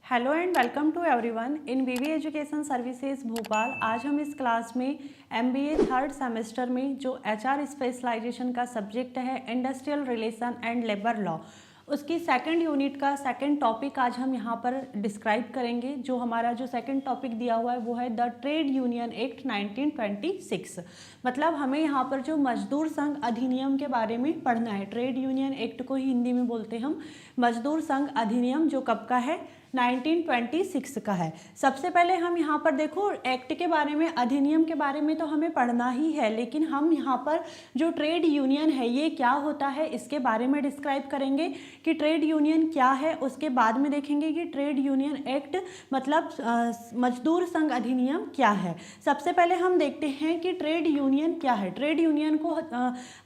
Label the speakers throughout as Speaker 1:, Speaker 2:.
Speaker 1: Hello and welcome to everyone in VV education services Bhopal. आज हम इस क्लास में एमबीए थर्ड सेमेस्टर में जो एचआर स्पेशलाइजेशन का सब्जेक्ट है industrial relation and labour law, उसकी सेकंड यूनिट का सेकंड टॉपिक आज हम यहाँ पर डिस्क्राइब करेंगे। जो हमारा जो सेकंड टॉपिक दिया हुआ है वो है द ट्रेड यूनियन एक्ट 1926। मतलब हमें यहाँ पर जो मजदूर संघ अधिनियम के बारे में पढ़ना है। ट्रेड यूनियन एक्ट को ही हिंदी में बोलते हम मजदूर संघ अधिनियम, जो कब का है 1926 का है। सबसे पहले हम यहाँ पर देखो एक्ट के बारे में, अधिनियम के बारे में तो हमें पढ़ना ही है, लेकिन हम यहाँ पर जो ट्रेड यूनियन है ये क्या होता है इसके बारे में डिस्क्राइब करेंगे कि ट्रेड यूनियन क्या है। उसके बाद में देखेंगे कि ट्रेड यूनियन एक्ट मतलब मजदूर संघ अधिनियम क्या है। सबसे पहले हम देखते हैं कि ट्रेड यूनियन क्या है। ट्रेड यूनियन को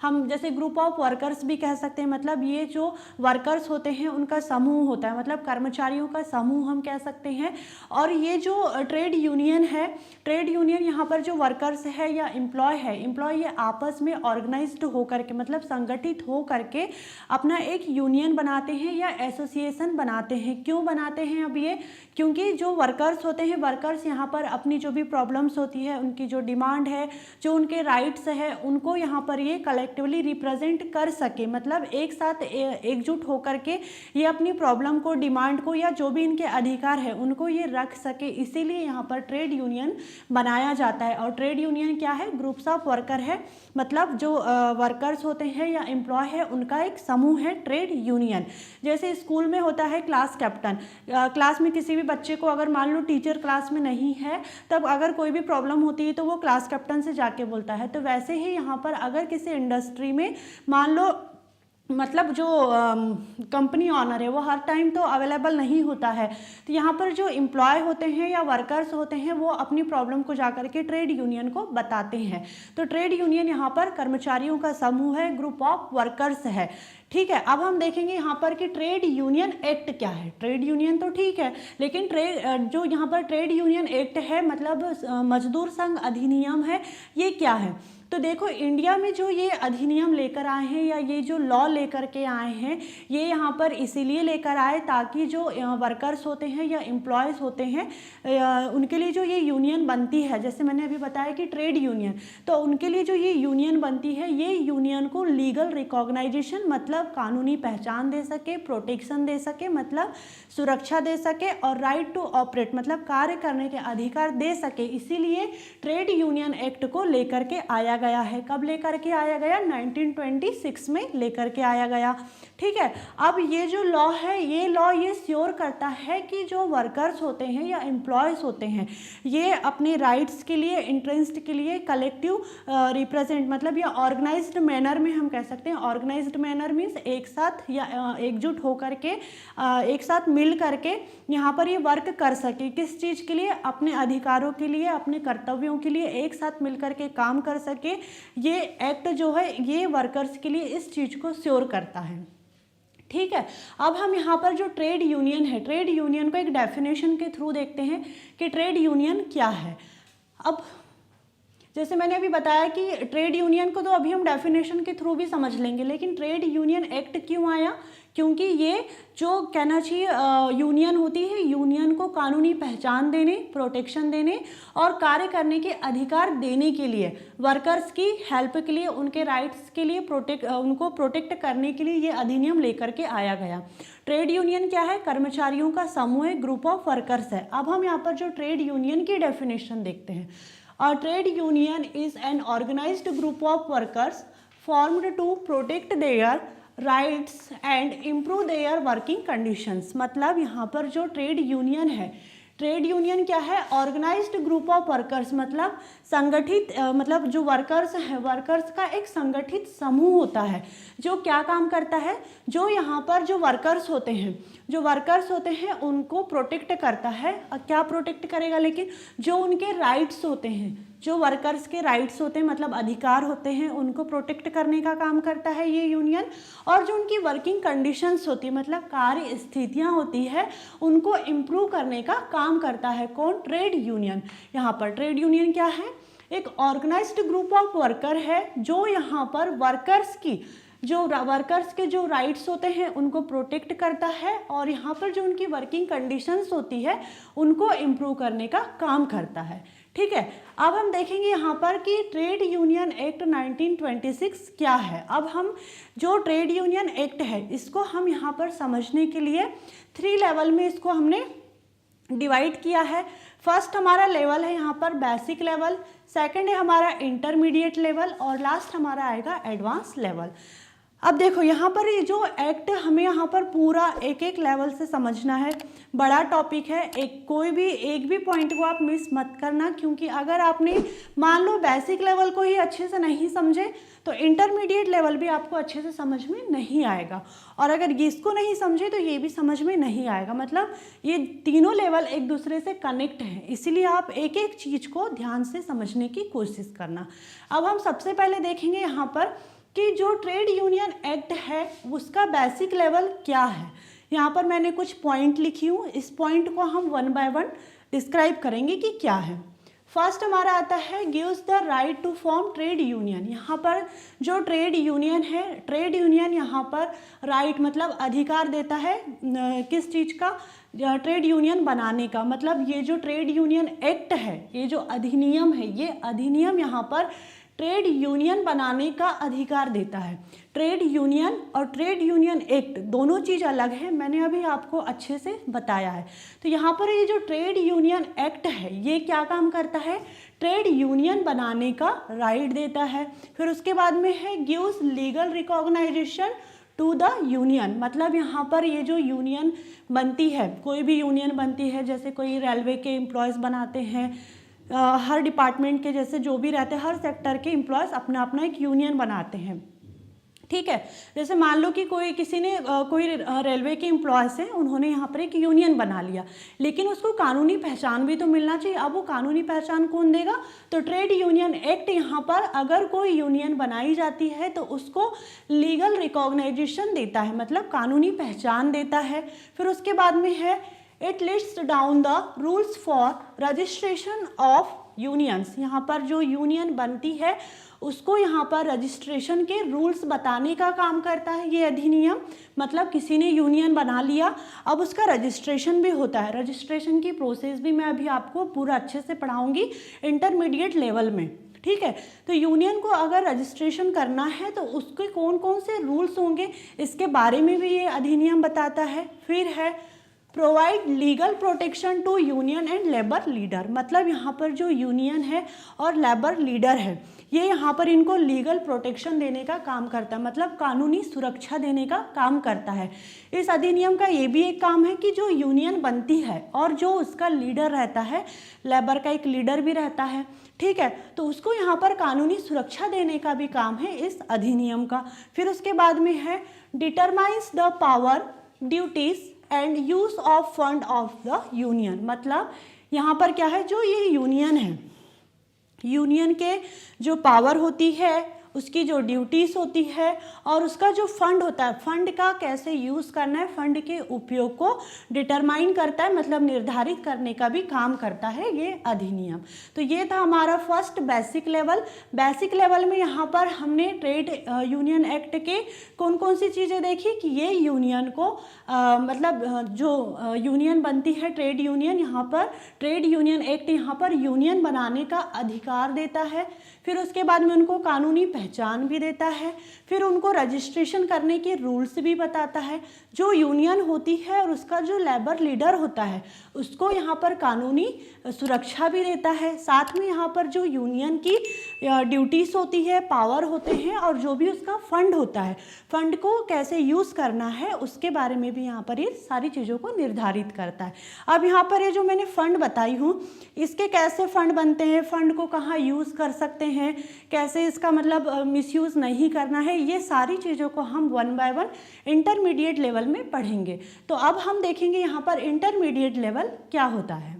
Speaker 1: हम जैसे ग्रुप ऑफ वर्कर्स भी कह सकते हैं। मतलब ये जो वर्कर्स होते हैं उनका समूह होता है, मतलब कर्मचारियों का समूह हम कह सकते हैं। और ये जो ट्रेड यूनियन है, ट्रेड यूनियन यहाँ पर जो वर्कर्स है या एम्प्लॉय है, एम्प्लॉय ये आपस में ऑर्गेनाइज्ड होकर के मतलब संगठित हो करके अपना एक यूनियन बनाते हैं या एसोसिएशन बनाते हैं। क्यों बनाते हैं अब ये? क्योंकि जो वर्कर्स होते हैं, वर्कर्स यहाँ पर अपनी जो भी प्रॉब्लम्स होती है, उनकी जो डिमांड है, जो उनके राइट्स है, उनको यहाँ पर ये कलेक्टिवली रिप्रेजेंट कर सके। मतलब एक साथ एकजुट होकर के ये अपनी प्रॉब्लम को, डिमांड को या जो भी इनके अधिकार है उनको ये रख सके, इसीलिए यहाँ पर ट्रेड यूनियन बनाया जाता है। और ट्रेड यूनियन क्या है? ग्रुप्स ऑफ वर्कर है, मतलब जो वर्कर्स होते हैं या एम्प्लॉय है उनका एक समूह है ट्रेड यूनियन। जैसे स्कूल में होता है क्लास कैप्टन, क्लास में किसी भी बच्चे को अगर मान लो टीचर क्लास में नहीं है, तब अगर कोई भी प्रॉब्लम होती है तो वो क्लास कैप्टन से जाके बोलता है। तो वैसे ही यहाँ पर अगर किसी इंडस्ट्री में मान लो मतलब जो कंपनी ऑनर है वो हर टाइम तो अवेलेबल नहीं होता है, तो यहाँ पर जो एम्प्लॉय होते हैं या वर्कर्स होते हैं वो अपनी प्रॉब्लम को जाकर के ट्रेड यूनियन को बताते हैं। तो ट्रेड यूनियन यहाँ पर कर्मचारियों का समूह है, ग्रुप ऑफ वर्कर्स है। ठीक है, अब हम देखेंगे यहाँ पर कि ट्रेड यूनियन एक्ट क्या है। ट्रेड यूनियन तो ठीक है, लेकिन जो यहाँ पर ट्रेड यूनियन एक्ट है मतलब मजदूर संघ अधिनियम है, ये क्या है? तो देखो इंडिया में जो ये अधिनियम लेकर आए हैं या ये जो लॉ लेकर के आए हैं, ये यहाँ पर इसीलिए लेकर आए ताकि जो वर्कर्स होते हैं या एम्प्लॉयज़ होते हैं उनके लिए जो ये यूनियन बनती है, जैसे मैंने अभी बताया कि ट्रेड यूनियन, तो उनके लिए जो ये यूनियन बनती है ये यूनियन को लीगल रिकॉग्नाइजेशन मतलब कानूनी पहचान दे सके, प्रोटेक्शन दे सके मतलब सुरक्षा दे सके, और राइट टू ऑपरेट मतलब कार्य करने के अधिकार दे सके। इसीलिए ट्रेड यूनियन एक्ट को लेकर के आया गया है। कब लेकर के आया गया? 1926 में लेकर के आया गया। ठीक है, अब ये जो लॉ है, ये लॉ ये श्योर करता है कि जो वर्कर्स होते हैं या एम्प्लॉयज़ होते हैं ये अपने राइट्स के लिए, इंटरेस्ट के लिए कलेक्टिव रिप्रेजेंट मतलब या ऑर्गेनाइज्ड मैनर में हम कह सकते हैं। ऑर्गेनाइज्ड मैनर मीन्स एक साथ या एकजुट होकर के एक साथ मिल करके यहाँ पर ये वर्क कर सके। किस चीज़ के लिए? अपने अधिकारों के लिए, अपने कर्तव्यों के लिए एक साथ मिल करके काम कर सके। ये एक्ट जो है ये वर्कर्स के लिए इस चीज़ को श्योर करता है। ठीक है, अब हम यहाँ पर जो ट्रेड यूनियन है, ट्रेड यूनियन को एक डेफिनेशन के थ्रू देखते हैं कि ट्रेड यूनियन क्या है। अब जैसे मैंने अभी बताया कि ट्रेड यूनियन को तो अभी हम डेफिनेशन के थ्रू भी समझ लेंगे, लेकिन ट्रेड यूनियन एक्ट क्यों आया? क्योंकि ये जो कहना चाहिए यूनियन होती है, यूनियन को कानूनी पहचान देने, प्रोटेक्शन देने और कार्य करने के अधिकार देने के लिए, वर्कर्स की हेल्प के लिए, उनके राइट्स के लिए उनको प्रोटेक्ट करने के लिए ये अधिनियम लेकर के आया गया। ट्रेड यूनियन क्या है? कर्मचारियों का समूह है, ग्रुप ऑफ वर्कर्स है। अब हम यहाँ पर जो ट्रेड यूनियन की डेफिनेशन देखते हैं। A trade union is an organized group of workers formed to protect their rights and improve their working conditions। मतलब यहाँ पर जो ट्रेड यूनियन है, ट्रेड यूनियन क्या है? ऑर्गेनाइज्ड ग्रुप ऑफ वर्कर्स मतलब संगठित मतलब जो वर्कर्स हैं, वर्कर्स का एक संगठित समूह होता है जो क्या काम करता है? जो यहाँ पर जो वर्कर्स होते हैं, जो वर्कर्स होते हैं उनको प्रोटेक्ट करता है। क्या प्रोटेक्ट करेगा? लेकिन जो उनके राइट्स होते हैं, जो वर्कर्स के राइट्स होते हैं मतलब अधिकार होते हैं, उनको प्रोटेक्ट करने का काम करता है ये यूनियन। और जो उनकी वर्किंग कंडीशंस होती है मतलब कार्य स्थितियां होती है, उनको इम्प्रूव करने का काम करता है। कौन? Trade union. यहाँ पर ट्रेड यूनियन क्या है? एक ऑर्गेनाइज्ड ग्रुप ऑफ वर्कर है जो यहाँ पर वर्कर्स की जो वर्कर्स के जो राइट्स होते हैं उनको प्रोटेक्ट करता है और यहाँ पर जो उनकी वर्किंग कंडीशंस होती है उनको इम्प्रूव करने का काम करता है। ठीक है, अब हम देखेंगे यहाँ पर कि ट्रेड यूनियन एक्ट 1926 क्या है। अब हम जो ट्रेड यूनियन एक्ट है इसको हम यहाँ पर समझने के लिए 3 लेवल में इसको हमने डिवाइड किया है। फर्स्ट हमारा लेवल है यहाँ पर बेसिक लेवल, सेकंड है हमारा इंटरमीडिएट लेवल और लास्ट हमारा आएगा एडवांस लेवल। अब देखो यहाँ पर ये जो एक्ट हमें यहाँ पर पूरा एक एक लेवल से समझना है, बड़ा टॉपिक है, कोई भी एक भी पॉइंट को आप मिस मत करना, क्योंकि अगर आपने मान लो बेसिक लेवल को ही अच्छे से नहीं समझे तो इंटरमीडिएट लेवल भी आपको अच्छे से समझ में नहीं आएगा, और अगर इसको नहीं समझे तो ये भी समझ में नहीं आएगा। मतलब ये तीनों लेवल एक दूसरे से कनेक्ट हैं, इसीलिए आप एक एक चीज़ को ध्यान से समझने की कोशिश करना। अब हम सबसे पहले देखेंगे यहाँ पर कि जो ट्रेड यूनियन एक्ट है उसका बेसिक लेवल क्या है। यहाँ पर मैंने कुछ पॉइंट लिखी हूँ, इस पॉइंट को हम 1 बाय 1 डिस्क्राइब करेंगे कि क्या है। फर्स्ट हमारा आता है gives the right to form trade union. यहाँ पर जो ट्रेड यूनियन है, ट्रेड यूनियन यहाँ पर राइट मतलब अधिकार देता है किस चीज़ का, ट्रेड यूनियन बनाने का। मतलब ये जो ट्रेड यूनियन एक्ट है, ये जो अधिनियम है, ये अधिनियम यहाँ पर ट्रेड यूनियन बनाने का अधिकार देता है। ट्रेड यूनियन और ट्रेड यूनियन एक्ट दोनों चीज़ अलग है, मैंने अभी आपको अच्छे से बताया है। तो यहाँ पर ये जो ट्रेड यूनियन एक्ट है ये क्या काम करता है, ट्रेड यूनियन बनाने का राइट देता है। फिर उसके बाद में है gives legal recognisation to the union. मतलब यहाँ पर ये जो यूनियन बनती है, कोई भी यूनियन बनती है, जैसे कोई रेलवे के एम्प्लॉयज़ बनाते हैं, हर डिपार्टमेंट के जैसे जो भी रहते हैं, हर सेक्टर के एम्प्लॉयज़ अपना अपना एक यूनियन बनाते हैं। ठीक है, जैसे मान लो कि किसी ने कोई रेलवे के एम्प्लॉयज़ हैं, उन्होंने यहाँ पर एक यूनियन बना लिया, लेकिन उसको कानूनी पहचान भी तो मिलना चाहिए। अब वो कानूनी पहचान कौन देगा, तो ट्रेड यूनियन एक्ट यहाँ पर अगर कोई यूनियन बनाई जाती है तो उसको लीगल रिकॉग्नाइजेशन देता है, मतलब कानूनी पहचान देता है। फिर उसके बाद में है it lists down the rules for registration of unions. यहाँ पर जो यूनियन बनती है उसको यहाँ पर रजिस्ट्रेशन के रूल्स बताने का काम करता है ये अधिनियम। मतलब किसी ने यूनियन बना लिया, अब उसका रजिस्ट्रेशन भी होता है। रजिस्ट्रेशन की प्रोसेस भी मैं अभी आपको पूरा अच्छे से पढ़ाऊँगी इंटरमीडिएट लेवल में। ठीक है, तो यूनियन को अगर रजिस्ट्रेशन करना है तो उसके कौन कौन से रूल्स होंगे इसके बारे में भी ये अधिनियम बताता है। फिर है provide legal protection to union and labour leader. मतलब यहाँ पर जो यूनियन है और लेबर लीडर है ये यहाँ पर इनको लीगल प्रोटेक्शन देने का काम करता है, मतलब कानूनी सुरक्षा देने का काम करता है। इस अधिनियम का ये भी एक काम है कि जो यूनियन बनती है और जो उसका लीडर रहता है, लेबर का एक लीडर भी रहता है, ठीक है, तो उसको यहाँ पर कानूनी सुरक्षा देने का भी काम है इस अधिनियम का। फिर उसके बाद में है determines the power, duties and use of fund of the union. मतलब यहाँ पर क्या है, जो ये यूनियन है, यूनियन के जो पावर होती है, उसकी जो ड्यूटीज़ होती है और उसका जो फंड होता है, फंड का कैसे यूज़ करना है, फंड के उपयोग को डिटरमाइन करता है, मतलब निर्धारित करने का भी काम करता है ये अधिनियम। तो ये था हमारा first basic level. Basic level में यहाँ पर हमने ट्रेड यूनियन एक्ट के कौन कौन सी चीज़ें देखी कि ये यूनियन को मतलब जो यूनियन बनती है ट्रेड यूनियन, यहाँ पर ट्रेड यूनियन एक्ट यहाँ पर यूनियन बनाने का अधिकार देता है। फिर उसके बाद में उनको कानूनी पहचान भी देता है। फिर उनको रजिस्ट्रेशन करने के रूल्स भी बताता है। जो यूनियन होती है और उसका जो लेबर लीडर होता है उसको यहाँ पर कानूनी सुरक्षा भी देता है। साथ में यहाँ पर जो यूनियन की ड्यूटीज़ होती है, पावर होते हैं और जो भी उसका फंड होता है, फंड को कैसे यूज़ करना है उसके बारे में भी यहाँ पर ये सारी चीज़ों को निर्धारित करता है। अब यहाँ पर ये जो मैंने फ़ंड बताई हूँ, इसके कैसे फ़ंड बनते हैं, फ़ंड को कहाँ यूज़ कर सकते हैं, कैसे इसका मतलब मिसयूज़ नहीं करना है, ये सारी चीज़ों को हम 1 बाय 1 इंटरमीडिएट लेवल में पढ़ेंगे। तो अब हम देखेंगे यहाँ पर इंटरमीडिएट लेवल क्या होता है।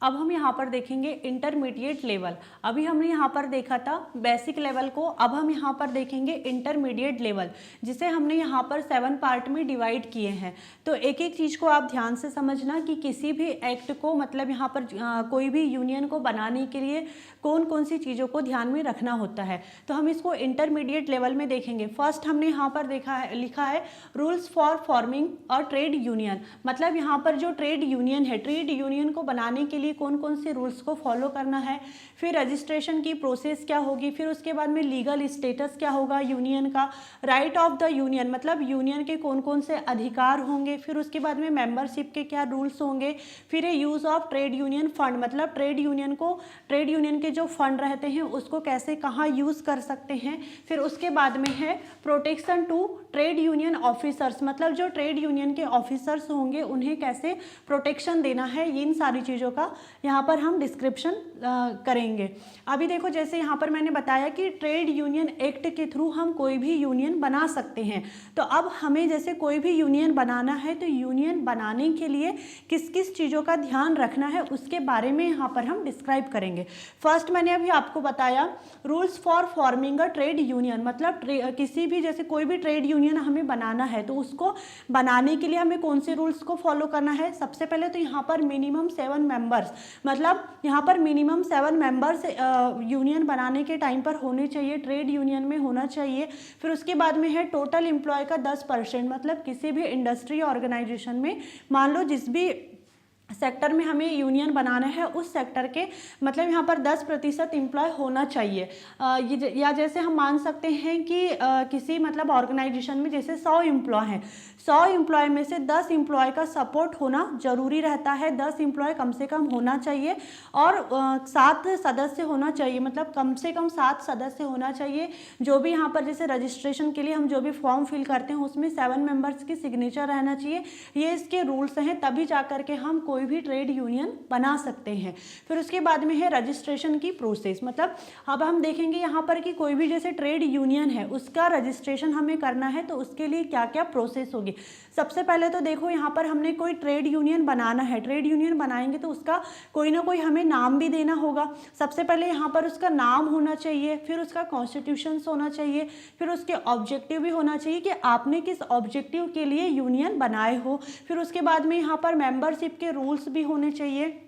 Speaker 1: अब हम यहाँ पर देखेंगे इंटरमीडिएट लेवल। अभी हमने यहाँ पर देखा था बेसिक लेवल को, अब हम यहाँ पर देखेंगे इंटरमीडिएट लेवल, जिसे हमने यहाँ पर 7 पार्ट में डिवाइड किए हैं। तो एक एक चीज़ को आप ध्यान से समझना कि किसी भी एक्ट को मतलब यहाँ पर कोई भी यूनियन को बनाने के लिए कौन कौन सी चीज़ों को ध्यान में रखना होता है। तो हम इसको इंटरमीडिएट लेवल में देखेंगे। फर्स्ट हमने यहाँ पर लिखा है रूल्स फॉर फॉर्मिंग और ट्रेड यूनियन, मतलब यहाँ पर जो ट्रेड यूनियन है, ट्रेड यूनियन को बनाने के लिए कौन कौन से रूल्स को फॉलो करना है, फिर रजिस्ट्रेशन की प्रोसेस क्या होगी, फिर उसके बाद में लीगल स्टेटस क्या होगा यूनियन का, राइट ऑफ द यूनियन मतलब यूनियन के कौन कौन से अधिकार होंगे, फिर उसके बाद में मेंबरशिप के क्या रूल्स होंगे, फिर use of trade union fund मतलब ट्रेड यूनियन के जो फंड रहते हैं उसको कैसे कहाँ यूज़ कर सकते हैं, फिर उसके बाद में है protection to trade union officers मतलब जो ट्रेड यूनियन के ऑफिसर्स होंगे उन्हें कैसे प्रोटेक्शन देना है, इन सारी चीज़ों का यहाँ पर हम डिस्क्रिप्शन करेंगे। अभी देखो जैसे यहाँ पर मैंने बताया कि ट्रेड यूनियन एक्ट के थ्रू हम कोई भी यूनियन बना सकते हैं। तो अब हमें जैसे कोई भी यूनियन बनाना है तो यूनियन बनाने के लिए किस किस चीज़ों का ध्यान रखना है उसके बारे में यहाँ पर हम डिस्क्राइब करेंगे। फर्स्ट मैंने अभी आपको बताया rules for forming a trade union मतलब किसी भी जैसे कोई भी ट्रेड यूनियन हमें बनाना है तो उसको बनाने के लिए हमें कौन से रूल्स को फॉलो करना है। सबसे पहले तो यहाँ पर मिनिमम 7 मेंबर्स मतलब यहाँ पर मिनिमम 7 मेंबर्स यूनियन बनाने के टाइम पर होने चाहिए, ट्रेड यूनियन में होना चाहिए। फिर उसके बाद में है टोटल एम्प्लॉय का 10% मतलब किसी भी इंडस्ट्री ऑर्गेनाइजेशन में मान लो जिस भी सेक्टर में हमें यूनियन बनाना है उस सेक्टर के मतलब यहाँ पर 10% एम्प्लॉय होना चाहिए। या जैसे हम मान सकते हैं कि किसी मतलब ऑर्गेनाइजेशन में जैसे 100 एम्प्लॉय हैं, 100 एम्प्लॉय में से 10 एम्प्लॉय का सपोर्ट होना जरूरी रहता है, 10 एम्प्लॉय कम से कम होना चाहिए और 7 सदस्य होना चाहिए मतलब कम से कम 7 सदस्य होना चाहिए। जो भी यहाँ पर जैसे रजिस्ट्रेशन के लिए हम जो भी फॉर्म फिल करते हैं उसमें 7 मेंबर्स की सिग्नेचर रहना चाहिए। ये इसके रूल्स हैं, तभी जा करके हम कोई भी ट्रेड यूनियन बना सकते हैं। फिर उसके बाद में है रजिस्ट्रेशन की प्रोसेस मतलब अब हम देखेंगे यहाँ पर कि कोई भी जैसे ट्रेड यूनियन है उसका रजिस्ट्रेशन हमें करना है तो उसके लिए क्या क्या प्रोसेस होगी। सबसे पहले तो देखो यहाँ पर हमने कोई ट्रेड यूनियन बनाना है, ट्रेड यूनियन बनाएंगे तो उसका कोई ना कोई हमें नाम भी देना होगा। सबसे पहले यहाँ पर उसका नाम होना चाहिए, फिर उसका कॉन्स्टिट्यूशंस होना चाहिए, फिर उसके ऑब्जेक्टिव भी होना चाहिए कि आपने किस ऑब्जेक्टिव के लिए यूनियन बनाए हो। फिर उसके बाद में यहाँ पर मेंबरशिप के रूल्स भी होने चाहिए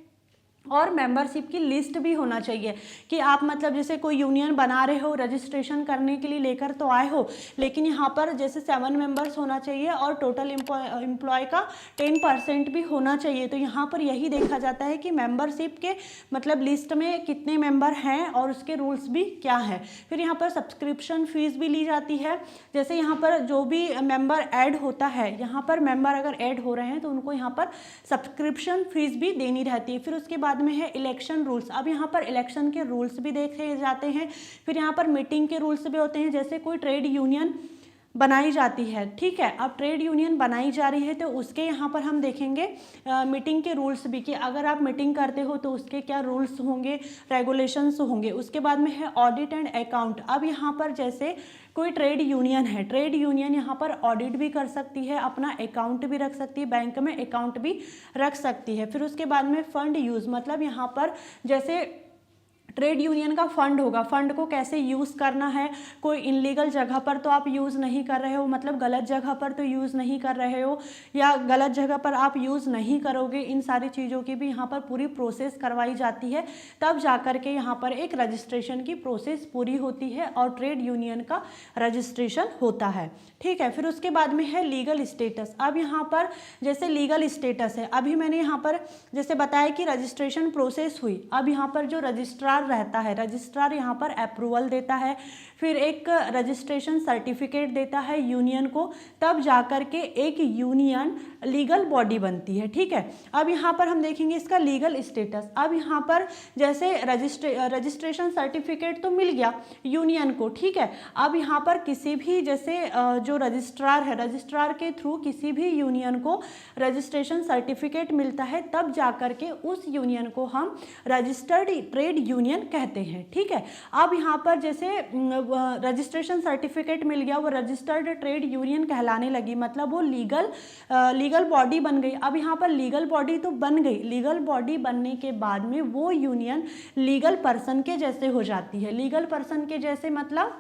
Speaker 1: और मेंबरशिप की लिस्ट भी होना चाहिए कि आप मतलब जैसे कोई यूनियन बना रहे हो, रजिस्ट्रेशन करने के लिए लेकर तो आए हो, लेकिन यहाँ पर जैसे 7 मेंबर्स होना चाहिए और टोटल एम्प्लॉय का 10% भी होना चाहिए। तो यहाँ पर यही देखा जाता है कि मेंबरशिप के मतलब लिस्ट में कितने मेंबर हैं और उसके रूल्स भी क्या है। फिर यहाँ पर सब्सक्रिप्शन फीस भी ली जाती है, जैसे यहाँ पर जो भी मेंबर ऐड होता है, यहाँ पर मेंबर अगर ऐड हो रहे हैं तो उनको यहाँ पर सब्सक्रिप्शन फीस भी देनी रहती है। फिर उसके बाद में है इलेक्शन रूल्स, अब यहाँ पर इलेक्शन के रूल्स भी देखे जाते हैं। फिर यहाँ पर मीटिंग के रूल्स भी होते हैं, जैसे कोई ट्रेड यूनियन बनाई जाती है, ठीक है, अब ट्रेड यूनियन बनाई जा रही है तो उसके यहाँ पर हम देखेंगे मीटिंग के रूल्स भी कि अगर आप मीटिंग करते हो तो उसके क्या रूल्स होंगे, रेगुलेशंस होंगे। उसके बाद में है ऑडिट एंड अकाउंट। अब यहाँ पर जैसे कोई ट्रेड यूनियन है, ट्रेड यूनियन यहाँ पर ऑडिट भी कर सकती है, अपना अकाउंट भी रख सकती है, बैंक में अकाउंट भी रख सकती है। फिर उसके बाद में फंड यूज़ मतलब यहाँ पर जैसे ट्रेड यूनियन का फंड होगा, फंड को कैसे यूज़ करना है, कोई इनलीगल जगह पर तो आप यूज़ नहीं कर रहे हो मतलब गलत जगह पर तो यूज़ नहीं कर रहे हो या गलत जगह पर आप यूज़ नहीं करोगे, इन सारी चीज़ों की भी यहाँ पर पूरी प्रोसेस करवाई जाती है। तब जा कर के यहाँ पर एक रजिस्ट्रेशन की प्रोसेस पूरी होती है और ट्रेड यूनियन का रजिस्ट्रेशन होता है, ठीक है। फिर उसके बाद में है लीगल स्टेटस। अब यहाँ पर जैसे लीगल स्टेटस है, अभी मैंने यहाँ पर जैसे बताया कि रजिस्ट्रेशन प्रोसेस हुई, अब यहाँ पर जो रजिस्ट्रार रहता है, रजिस्ट्रार यहाँ पर अप्रूवल देता है, फिर एक रजिस्ट्रेशन सर्टिफिकेट देता है यूनियन को, तब जाकर के एक यूनियन लीगल बॉडी बनती है, ठीक है। अब यहाँ पर हम देखेंगे इसका लीगल स्टेटस। अब यहाँ पर जैसे रजिस्ट्रेशन सर्टिफिकेट तो मिल गया यूनियन को, ठीक है। अब यहाँ पर किसी भी जैसे जो रजिस्ट्रार है, रजिस्ट्रार के थ्रू किसी भी यूनियन को रजिस्ट्रेशन सर्टिफिकेट मिलता है, तब जाकर के उस यूनियन को हम रजिस्टर्ड ट्रेड यूनियन कहते हैं, ठीक है। अब यहाँ पर जैसे रजिस्ट्रेशन सर्टिफिकेट मिल गया, वो रजिस्टर्ड ट्रेड यूनियन कहलाने लगी, मतलब वो लीगल बॉडी बन गई। अब यहाँ पर लीगल बॉडी तो बन गई, लीगल बॉडी बनने के बाद में वो यूनियन लीगल पर्सन के जैसे हो जाती है। लीगल पर्सन के जैसे मतलब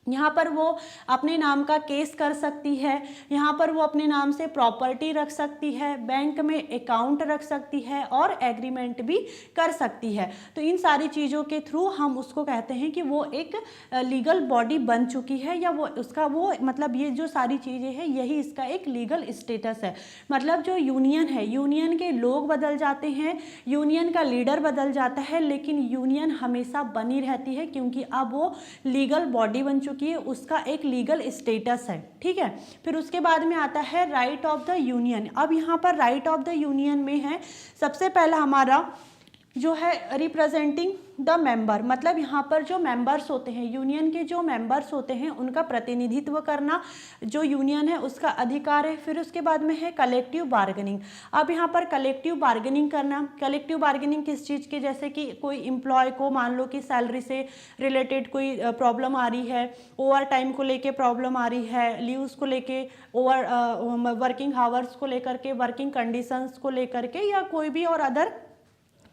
Speaker 1: यहाँ पर वो अपने नाम का केस कर सकती है, यहाँ पर वो अपने नाम से प्रॉपर्टी रख सकती है, बैंक में अकाउंट रख सकती है और एग्रीमेंट भी कर सकती है। तो इन सारी चीज़ों के थ्रू हम उसको कहते हैं कि वो एक लीगल बॉडी बन चुकी है, या वो उसका वो मतलब ये जो सारी चीज़ें हैं यही इसका एक लीगल स्टेटस है। मतलब जो यूनियन है, यूनियन के लोग बदल जाते हैं, यूनियन का लीडर बदल जाता है, लेकिन यूनियन हमेशा बनी रहती है क्योंकि अब वो लीगल बॉडी बन चुकी है, उसका एक लीगल स्टेटस है। ठीक है, फिर उसके बाद में आता है राइट ऑफ द यूनियन। अब यहाँ पर राइट ऑफ द यूनियन में है सबसे पहला हमारा जो है रिप्रेजेंटिंग द मेंबर, मतलब यहाँ पर जो मेंबर्स होते हैं, यूनियन के जो मेंबर्स होते हैं उनका प्रतिनिधित्व करना जो यूनियन है उसका अधिकार है। फिर उसके बाद में है कलेक्टिव बार्गेनिंग। अब यहाँ पर कलेक्टिव बार्गेनिंग करना, कलेक्टिव बार्गेनिंग किस चीज़ की, जैसे कि कोई एम्प्लॉय को मान लो कि सैलरी से रिलेटेड कोई प्रॉब्लम आ रही है, ओवर टाइम को लेके प्रॉब्लम आ रही है, लीव्स को लेके, ओवर वर्किंग आवर्स को लेकर के, वर्किंग कंडीशंस को लेकर के, या कोई भी और अदर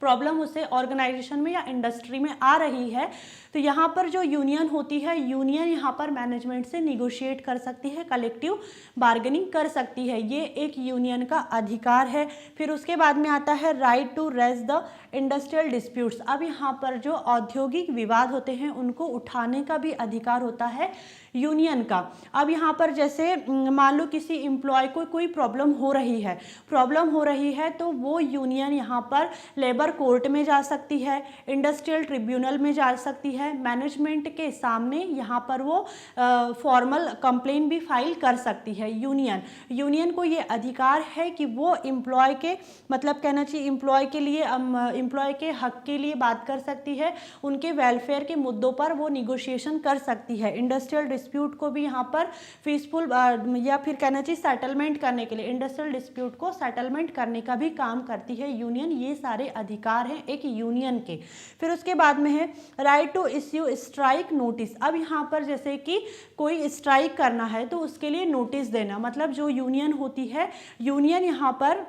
Speaker 1: प्रॉब्लम उसे ऑर्गेनाइजेशन में या इंडस्ट्री में आ रही है, तो यहाँ पर जो यूनियन होती है, यूनियन यहाँ पर मैनेजमेंट से निगोशिएट कर सकती है, कलेक्टिव बार्गेनिंग कर सकती है, ये एक यूनियन का अधिकार है। फिर उसके बाद में आता है right to raise the industrial disputes. अब यहाँ पर जो औद्योगिक विवाद होते हैं उनको उठाने का भी अधिकार होता है यूनियन का। अब यहाँ पर जैसे मान लो किसी एम्प्लॉय को कोई प्रॉब्लम हो रही है तो वो यूनियन यहाँ पर लेबर कोर्ट में जा सकती है, इंडस्ट्रियल ट्रिब्यूनल में जा सकती है, मैनेजमेंट के सामने यहाँ पर वो फॉर्मल कंप्लेन भी फाइल कर सकती है। यूनियन को ये अधिकार है कि वो एम्प्लॉय के मतलब कहना चाहिए एम्प्लॉय के लिए एम्प्लॉय के हक के लिए बात कर सकती है, उनके वेलफेयर के मुद्दों पर वो निगोशिएशन कर सकती है। इंडस्ट्रियल डिस्प्यूट को भी यहाँ पर पीसफुल या फिर कहना चाहिए सेटलमेंट करने के लिए, इंडस्ट्रियल डिस्प्यूट को सेटलमेंट करने का भी काम करती है यूनियन। ये सारे अधिकार हैं एक यूनियन के। फिर उसके बाद में है right to issue strike notice. अब यहाँ पर जैसे कि कोई स्ट्राइक करना है तो उसके लिए नोटिस देना, मतलब जो यूनियन होती है, यूनियन यहाँ पर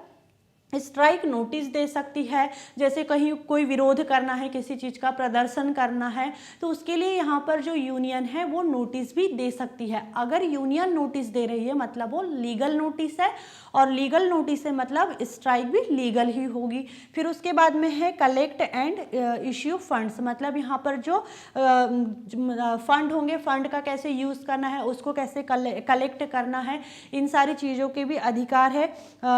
Speaker 1: स्ट्राइक नोटिस दे सकती है। जैसे कहीं कोई विरोध करना है, किसी चीज़ का प्रदर्शन करना है, तो उसके लिए यहाँ पर जो यूनियन है वो नोटिस भी दे सकती है। अगर यूनियन नोटिस दे रही है मतलब वो लीगल नोटिस है, और लीगल नोटिस है मतलब स्ट्राइक भी लीगल ही होगी। फिर उसके बाद में है कलेक्ट एंड इश्यू फंड्स, मतलब यहाँ पर जो फंड होंगे, फंड का कैसे यूज़ करना है, उसको कैसे कलेक्ट करना है, इन सारी चीज़ों के भी अधिकार है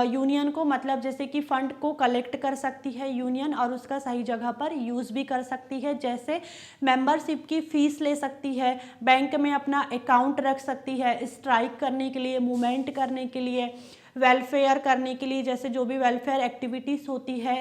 Speaker 1: यूनियन को। मतलब जैसे कि फंड को कलेक्ट कर सकती है यूनियन और उसका सही जगह पर यूज़ भी कर सकती है। जैसे मेंबरशिप की फ़ीस ले सकती है, बैंक में अपना अकाउंट रख सकती है, स्ट्राइक करने के लिए, मूवमेंट करने के लिए, वेलफेयर करने के लिए, जैसे जो भी वेलफेयर एक्टिविटीज़ होती है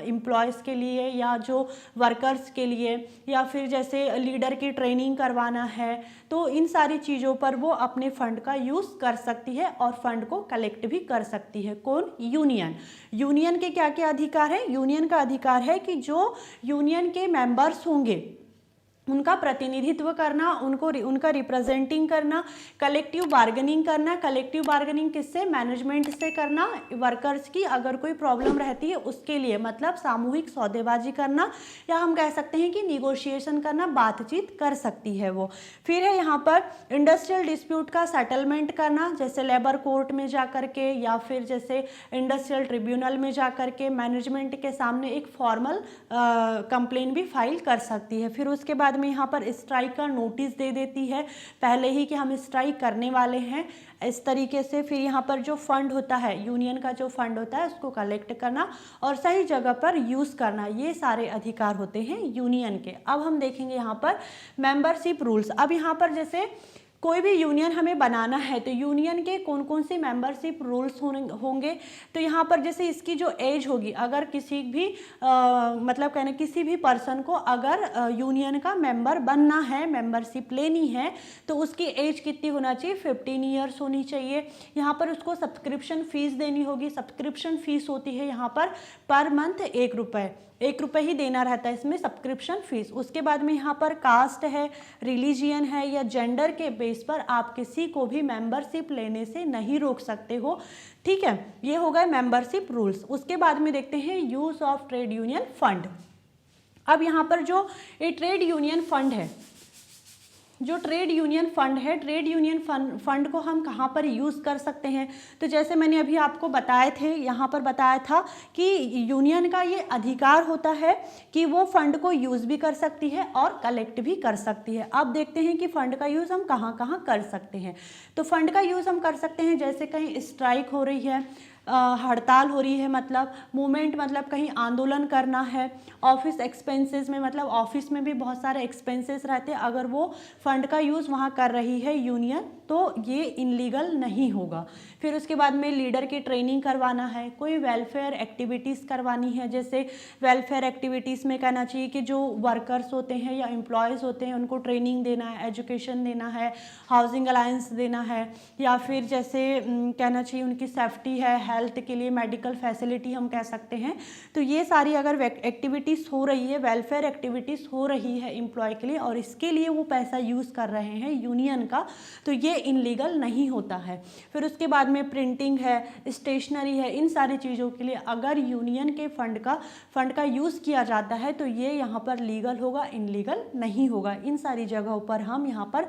Speaker 1: एम्प्लॉयज़ के लिए या जो वर्कर्स के लिए, या फिर जैसे लीडर की ट्रेनिंग करवाना है, तो इन सारी चीज़ों पर वो अपने फंड का यूज़ कर सकती है और फंड को कलेक्ट भी कर सकती है। कौन? यूनियन के क्या क्या अधिकार है? यूनियन का अधिकार है कि जो यूनियन के मेंबर्स होंगे उनका प्रतिनिधित्व करना, उनका रिप्रेजेंटिंग करना, कलेक्टिव बार्गेनिंग करना। कलेक्टिव बार्गेनिंग किससे? मैनेजमेंट से करना। वर्कर्स की अगर कोई प्रॉब्लम रहती है उसके लिए, मतलब सामूहिक सौदेबाजी करना, या हम कह सकते हैं कि निगोशिएशन करना, बातचीत कर सकती है वो। फिर है यहाँ पर इंडस्ट्रियल डिस्प्यूट का सेटलमेंट करना, जैसे लेबर कोर्ट में जा कर के या फिर जैसे इंडस्ट्रियल ट्रिब्यूनल में जा कर के मैनेजमेंट के सामने एक फॉर्मल कंप्लेन भी फाइल कर सकती है। फिर उसके बाद में यहाँ पर स्ट्राइक का नोटिस दे देती है पहले ही कि हम स्ट्राइक करने वाले हैं, इस तरीके से। फिर यहाँ पर जो फंड होता है, यूनियन का जो फंड होता है उसको कलेक्ट करना और सही जगह पर यूज़ करना, ये सारे अधिकार होते हैं यूनियन के। अब हम देखेंगे यहाँ पर मेंबरशिप रूल्स। अब यहाँ पर जैसे कोई भी यूनियन हमें बनाना है तो यूनियन के कौन कौन से मेंबरशिप रूल्स होंगे। तो यहाँ पर जैसे इसकी जो एज होगी, अगर किसी भी मतलब कहना किसी भी पर्सन को अगर यूनियन का मेंबर बनना है, मेंबरशिप लेनी है, तो उसकी एज कितनी होना चाहिए, 15 ईयर्स होनी चाहिए। यहाँ पर उसको सब्सक्रिप्शन फीस देनी होगी। सब्सक्रिप्शन फीस होती है यहाँ पर मंथ 1 रुपये ही देना रहता है इसमें सब्सक्रिप्शन फीस। उसके बाद में यहाँ पर कास्ट है, रिलीजियन है या जेंडर के बेस पर आप किसी को भी मेंबरशिप लेने से नहीं रोक सकते हो। ठीक है, ये हो गए मेंबरशिप रूल्स। उसके बाद में देखते हैं use of trade union fund. अब यहाँ पर जो ये ट्रेड यूनियन फंड है, जो ट्रेड यूनियन फंड है, ट्रेड यूनियन फंड को हम कहाँ पर यूज़ कर सकते हैं। तो जैसे मैंने अभी आपको बताए थे, यहाँ पर बताया था कि यूनियन का ये अधिकार होता है कि वो फंड को यूज़ भी कर सकती है और कलेक्ट भी कर सकती है। अब देखते हैं कि फंड का यूज़ हम कहाँ कहाँ कर सकते हैं। तो फंड का यूज़ हम कर सकते हैं जैसे कहीं स्ट्राइक हो रही है, हड़ताल हो रही है, मतलब मूवमेंट, मतलब कहीं आंदोलन करना है। ऑफिस एक्सपेंसेस में, मतलब ऑफिस में भी बहुत सारे एक्सपेंसेस रहते हैं, अगर वो फंड का यूज़ वहाँ कर रही है यूनियन, तो ये इनलीगल नहीं होगा। फिर उसके बाद में लीडर की ट्रेनिंग करवाना है, कोई वेलफेयर एक्टिविटीज़ करवानी है। जैसे वेलफेयर एक्टिविटीज़ में कहना चाहिए कि जो वर्कर्स होते हैं या एम्प्लॉयज़ होते हैं उनको ट्रेनिंग देना है, एजुकेशन देना है, हाउसिंग अलायंस देना है, या फिर जैसे कहना चाहिए उनकी सेफ्टी है, हेल्थ के लिए मेडिकल फैसिलिटी हम कह सकते हैं। तो ये सारी अगर एक्टिविटीज़ हो रही है, वेलफेयर एक्टिविटीज़ हो रही है एम्प्लॉय के लिए, और इसके लिए वो पैसा यूज़ कर रहे हैं यूनियन का, तो ये इनलीगल नहीं होता है। फिर उसके बाद में प्रिंटिंग है, स्टेशनरी है, इन सारी चीज़ों के लिए अगर यूनियन के फंड का यूज़ किया जाता है तो ये यहाँ पर लीगल होगा, इनलीगल नहीं होगा। इन सारी जगहों पर हम यहाँ पर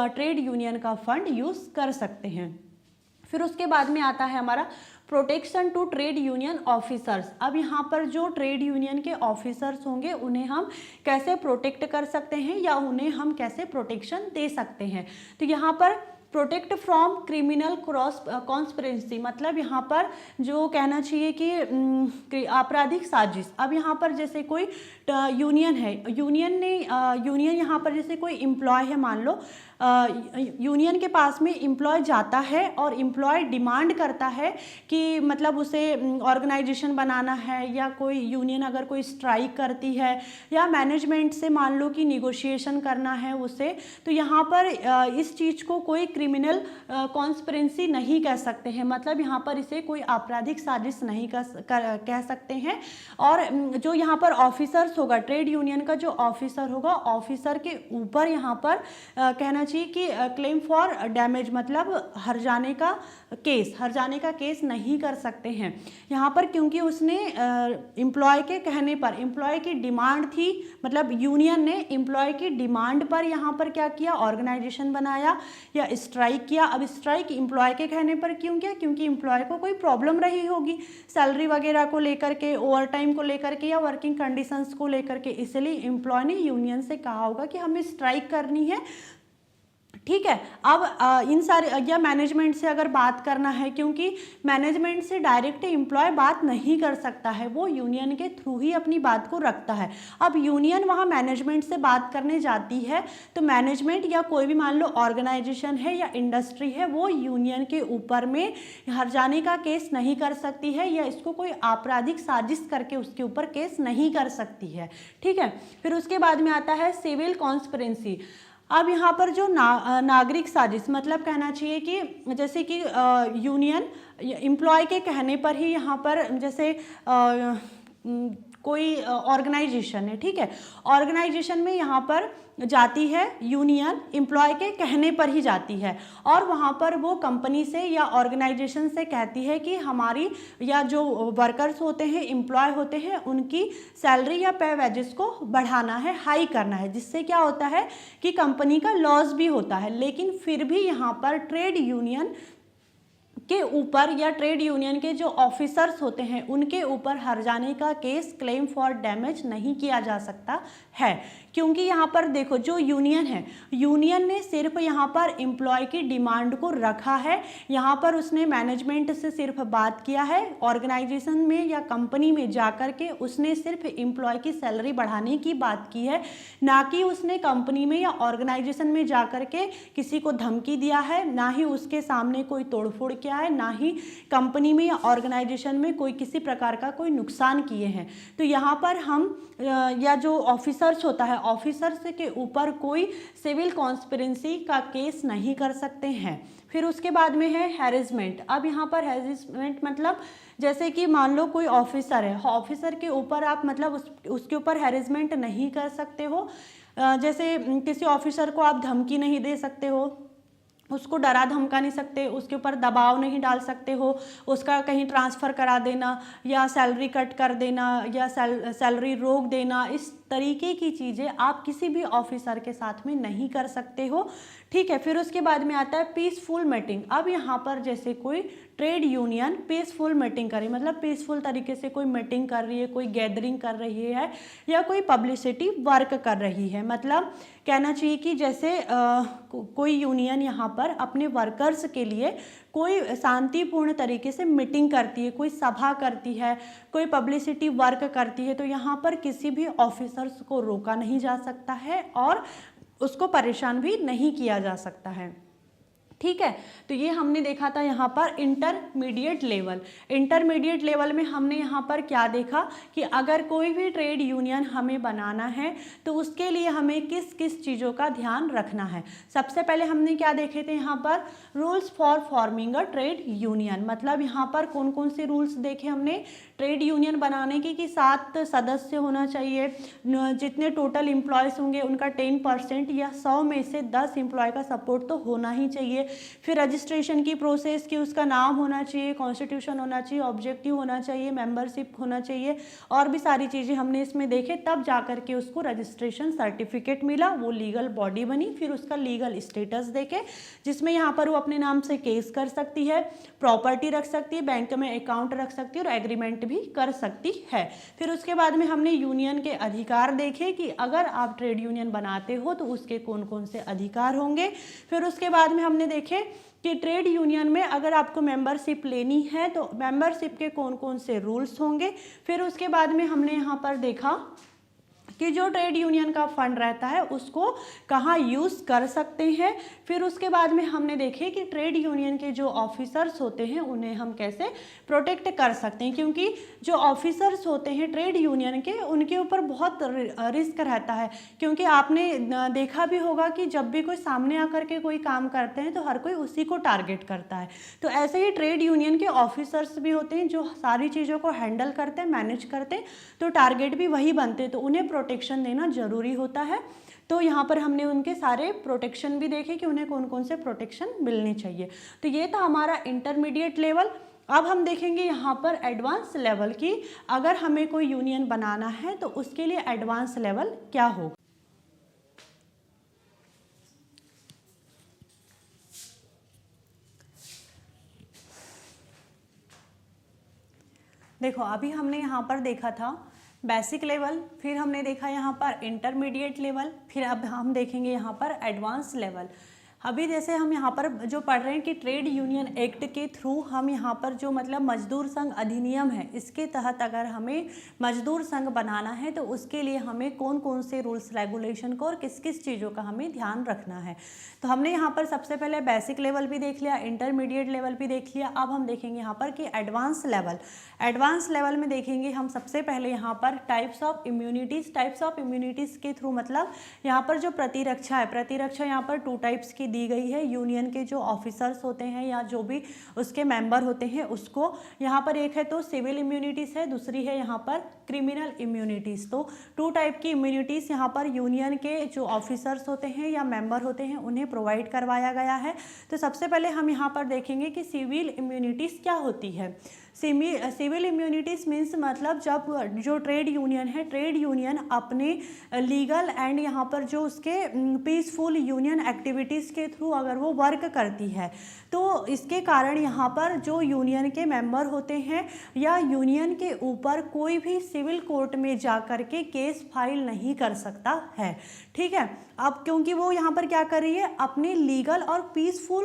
Speaker 1: ट्रेड यूनियन का फंड यूज़ कर सकते हैं। फिर उसके बाद में आता है हमारा protection to trade union officers. अब यहाँ पर जो ट्रेड यूनियन के ऑफिसर्स होंगे उन्हें हम कैसे प्रोटेक्ट कर सकते हैं या उन्हें हम कैसे प्रोटेक्शन दे सकते हैं। तो यहाँ पर प्रोटेक्ट फ्रॉम क्रिमिनल कॉन्स्पिरेसी, मतलब यहाँ पर जो कहना चाहिए कि आपराधिक साजिश। अब यहाँ पर जैसे कोई यूनियन है, यूनियन यहाँ पर जैसे कोई एम्प्लॉय है, मान लो यूनियन के पास में एम्प्लॉय जाता है और एम्प्लॉय डिमांड करता है कि मतलब उसे ऑर्गेनाइजेशन बनाना है, या कोई यूनियन अगर कोई स्ट्राइक करती है या मैनेजमेंट से मान लो कि निगोशिएशन करना है उसे, तो यहाँ पर इस चीज़ को कोई क्रिमिनल कॉन्स्पिरेसी नहीं कह सकते हैं, मतलब यहाँ पर इसे कोई आपराधिक साजिश नहीं कह सकते हैं। और जो यहाँ पर ऑफिसर्स होगा, ट्रेड यूनियन का जो ऑफिसर होगा, ऑफिसर के ऊपर यहाँ पर कहना चाहिए कि क्लेम फॉर डैमेज, मतलब हर जाने का केस नहीं कर सकते हैं यहाँ पर, क्योंकि उसने एम्प्लॉय के कहने पर, एम्प्लॉय की डिमांड थी, मतलब यूनियन ने एम्प्लॉय की डिमांड पर यहाँ पर क्या किया, ऑर्गेनाइजेशन बनाया या स्ट्राइक किया। अब स्ट्राइक एम्प्लॉय के कहने पर क्यों किया, क्योंकि एम्प्लॉय को कोई प्रॉब्लम रही होगी सैलरी वगैरह को लेकर के, ओवर टाइम को लेकर के, या वर्किंग कंडीशंस को लेकर के, इसलिए एम्प्लॉय ने यूनियन से कहा होगा कि हमें स्ट्राइक करनी है। ठीक है, अब इन सारे, या मैनेजमेंट से अगर बात करना है, क्योंकि मैनेजमेंट से डायरेक्ट एम्प्लॉय बात नहीं कर सकता है, वो यूनियन के थ्रू ही अपनी बात को रखता है। अब यूनियन वहाँ मैनेजमेंट से बात करने जाती है तो मैनेजमेंट या कोई भी मान लो ऑर्गेनाइजेशन है या इंडस्ट्री है, वो यूनियन के ऊपर में हर्जाने का केस नहीं कर सकती है, या इसको कोई आपराधिक साजिश करके उसके ऊपर केस नहीं कर सकती है। ठीक है, फिर उसके बाद में आता है सिविल कॉन्स्पिरेसी। अब यहाँ पर जो नागरिक साजिश, मतलब कहना चाहिए कि जैसे कि यूनियन एम्प्लॉय के कहने पर ही यहाँ पर जैसे कोई ऑर्गेनाइजेशन है, ठीक है, ऑर्गेनाइजेशन में यहाँ पर जाती है यूनियन, एम्प्लॉय के कहने पर ही जाती है, और वहाँ पर वो कंपनी से या ऑर्गेनाइजेशन से कहती है कि हमारी या जो वर्कर्स होते हैं, एम्प्लॉय होते हैं, उनकी सैलरी या पे वेजेस को बढ़ाना है, हाई करना है, जिससे क्या होता है कि कंपनी का लॉस भी होता है। लेकिन फिर भी यहाँ पर ट्रेड यूनियन के ऊपर या ट्रेड यूनियन के जो ऑफिसर्स होते हैं उनके ऊपर हर्जाने का केस, क्लेम फॉर डैमेज नहीं किया जा सकता है, क्योंकि यहाँ पर देखो जो यूनियन है, यूनियन ने सिर्फ यहाँ पर एम्प्लॉय की डिमांड को रखा है, यहाँ पर उसने मैनेजमेंट से सिर्फ बात किया है, ऑर्गेनाइजेशन में या कंपनी में जाकर के उसने सिर्फ एम्प्लॉय की सैलरी बढ़ाने की बात की है, ना कि उसने कंपनी में या ऑर्गेनाइजेशन में जाकर के किसी को धमकी दिया है, ना ही उसके सामने कोई तोड़फोड़ किया है, ना ही कंपनी में या ऑर्गेनाइजेशन में कोई किसी प्रकार का कोई नुकसान किए हैं। तो यहाँ पर हम या जो ऑफिसर्स होता है, ऑफिसर्स के ऊपर कोई सिविल कॉन्स्पिरेंसी का केस नहीं कर सकते हैं। फिर उसके बाद में है हैरेसमेंट। अब यहाँ पर हैरेसमेंट मतलब जैसे कि मान लो कोई ऑफिसर है, ऑफिसर के ऊपर आप मतलब उसके ऊपर हैरेसमेंट नहीं कर सकते हो। जैसे किसी ऑफिसर को आप धमकी नहीं दे सकते हो, उसको डरा धमका नहीं सकते, उसके ऊपर दबाव नहीं डाल सकते हो, उसका कहीं ट्रांसफ़र करा देना या सैलरी कट कर देना या सैलरी रोक देना, इस तरीके की चीज़ें आप किसी भी ऑफिसर के साथ में नहीं कर सकते हो। ठीक है, फिर उसके बाद में आता है पीसफुल मीटिंग। अब यहाँ पर जैसे कोई ट्रेड यूनियन पीसफुल मीटिंग करे, मतलब पीसफुल तरीके से कोई मीटिंग कर रही है, कोई गैदरिंग कर रही है या कोई पब्लिसिटी वर्क कर रही है, मतलब कहना चाहिए कि जैसे कोई यूनियन यहाँ पर अपने वर्कर्स के लिए कोई शांतिपूर्ण तरीके से मीटिंग करती है, कोई सभा करती है, कोई पब्लिसिटी वर्क करती है, तो यहाँ पर किसी भी ऑफिसर्स को रोका नहीं जा सकता है और उसको परेशान भी नहीं किया जा सकता है। ठीक है, तो ये हमने देखा था यहाँ पर इंटरमीडिएट लेवल। इंटरमीडिएट लेवल में हमने यहाँ पर क्या देखा कि अगर कोई भी ट्रेड यूनियन हमें बनाना है तो उसके लिए हमें किस किस चीज़ों का ध्यान रखना है। सबसे पहले हमने क्या देखे थे यहाँ पर, rules for forming a trade union, मतलब यहाँ पर कौन कौन से रूल्स देखे हमने ट्रेड यूनियन बनाने के, कि 7 सदस्य होना चाहिए, जितने टोटल एम्प्लॉयज़ होंगे उनका 10% या 100 में से 10 एम्प्लॉय का सपोर्ट तो होना ही चाहिए। फिर रजिस्ट्रेशन की प्रोसेस की उसका नाम होना चाहिए, कॉन्स्टिट्यूशन होना चाहिए, ऑब्जेक्टिव होना चाहिए, मेंबरशिप होना चाहिए और भी सारी चीज़ें हमने इसमें देखे, तब जाकर के उसको रजिस्ट्रेशन सर्टिफिकेट मिला, वो लीगल बॉडी बनी। फिर उसका लीगल स्टेटस देखे जिसमें यहाँ पर वो अपने नाम से केस कर सकती है, प्रॉपर्टी रख सकती है, बैंक में अकाउंट रख सकती है और एग्रीमेंट भी कर सकती है। फिर उसके बाद में हमने यूनियन के अधिकार देखे कि अगर आप ट्रेड यूनियन बनाते हो तो उसके कौन कौन से अधिकार होंगे। फिर उसके बाद में हमने देखे कि ट्रेड यूनियन में अगर आपको मेंबरशिप लेनी है तो मेंबरशिप के कौन कौन से रूल्स होंगे। फिर उसके बाद में हमने यहाँ पर देखा कि जो ट्रेड यूनियन का फंड रहता है उसको कहाँ यूज़ कर सकते हैं। फिर उसके बाद में हमने देखे कि ट्रेड यूनियन के जो ऑफिसर्स होते हैं उन्हें हम कैसे प्रोटेक्ट कर सकते हैं, क्योंकि जो ऑफिसर्स होते हैं ट्रेड यूनियन के उनके ऊपर बहुत रिस्क रहता है। क्योंकि आपने देखा भी होगा कि जब भी कोई सामने आकर के कोई काम करते हैं तो हर कोई उसी को टारगेट करता है। तो ऐसे ही ट्रेड यूनियन के ऑफिसर्स भी होते हैं जो सारी चीज़ों को हैंडल करते हैं, मैनेज करते हैं, तो टारगेट भी वही बनते हैं, तो उन्हें प्रोटेक्शन देना जरूरी होता है। तो यहाँ पर हमने उनके सारे प्रोटेक्शन भी देखे कि उन्हें कौन कौन से प्रोटेक्शन मिलने चाहिए। तो ये था हमारा इंटरमीडिएट लेवल। अब हम देखेंगे यहाँ पर एडवांस लेवल की, अगर हमें कोई यूनियन बनाना है तो उसके लिए एडवांस लेवल क्या होगा। देखो अभी हमने यहाँ पर देखा था बेसिक लेवल, फिर हमने देखा यहाँ पर इंटरमीडिएट लेवल, फिर अब हम देखेंगे यहाँ पर एडवांस लेवल। अभी जैसे हम यहाँ पर जो पढ़ रहे हैं कि ट्रेड यूनियन एक्ट के थ्रू हम यहाँ पर जो मतलब मजदूर संघ अधिनियम है, इसके तहत अगर हमें मजदूर संघ बनाना है तो उसके लिए हमें कौन कौन से रूल्स रेगुलेशन को और किस किस चीज़ों का हमें ध्यान रखना है। तो हमने यहाँ पर सबसे पहले बेसिक लेवल भी देख लिया, इंटरमीडिएट लेवल भी देख लिया। अब हम देखेंगे यहाँ पर कि एडवांस लेवल। एडवांस लेवल में देखेंगे हम सबसे पहले यहाँ पर types of immunities. Types of immunities के थ्रू मतलब यहाँ पर जो प्रतिरक्षा है, प्रतिरक्षा यहाँ पर 2 टाइप्स की दी गई है। यूनियन के जो ऑफिसर्स होते हैं या जो भी उसके मेंबर होते हैं उसको, यहाँ पर एक है तो सिविल इम्यूनिटीज़ है, दूसरी है यहाँ पर क्रिमिनल इम्यूनिटीज़। तो 2 टाइप की इम्यूनिटीज़ यहाँ पर यूनियन के जो ऑफिसर्स होते हैं या मेंबर होते हैं उन्हें प्रोवाइड करवाया गया है। तो सबसे पहले हम यहाँ पर देखेंगे कि सिविल इम्यूनिटीज़ क्या होती है। सिविल इम्यूनिटीज मीन्स मतलब जब जो ट्रेड यूनियन है, ट्रेड यूनियन अपने लीगल एंड यहाँ पर जो उसके पीसफुल यूनियन एक्टिविटीज़ के थ्रू अगर वो वर्क करती है तो इसके कारण यहाँ पर जो यूनियन के मेंबर होते हैं या यूनियन के ऊपर कोई भी सिविल कोर्ट में जा कर के केस फाइल नहीं कर सकता है। ठीक है, अब क्योंकि वो यहाँ पर क्या कर रही है, अपने लीगल और पीसफुल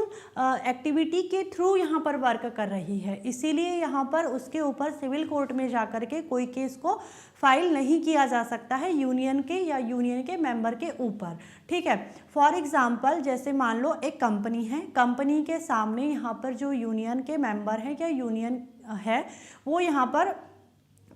Speaker 1: एक्टिविटी के थ्रू यहाँ पर वर्क कर रही है, इसीलिए यहाँ पर उसके ऊपर सिविल कोर्ट में जा कर के कोई केस को फाइल नहीं किया जा सकता है यूनियन के या यूनियन के मेंबर के ऊपर। ठीक है, फॉर एग्जांपल जैसे मान लो एक कंपनी है, कंपनी के सामने यहाँ पर जो यूनियन के मेंबर हैं या यूनियन है वो यहाँ पर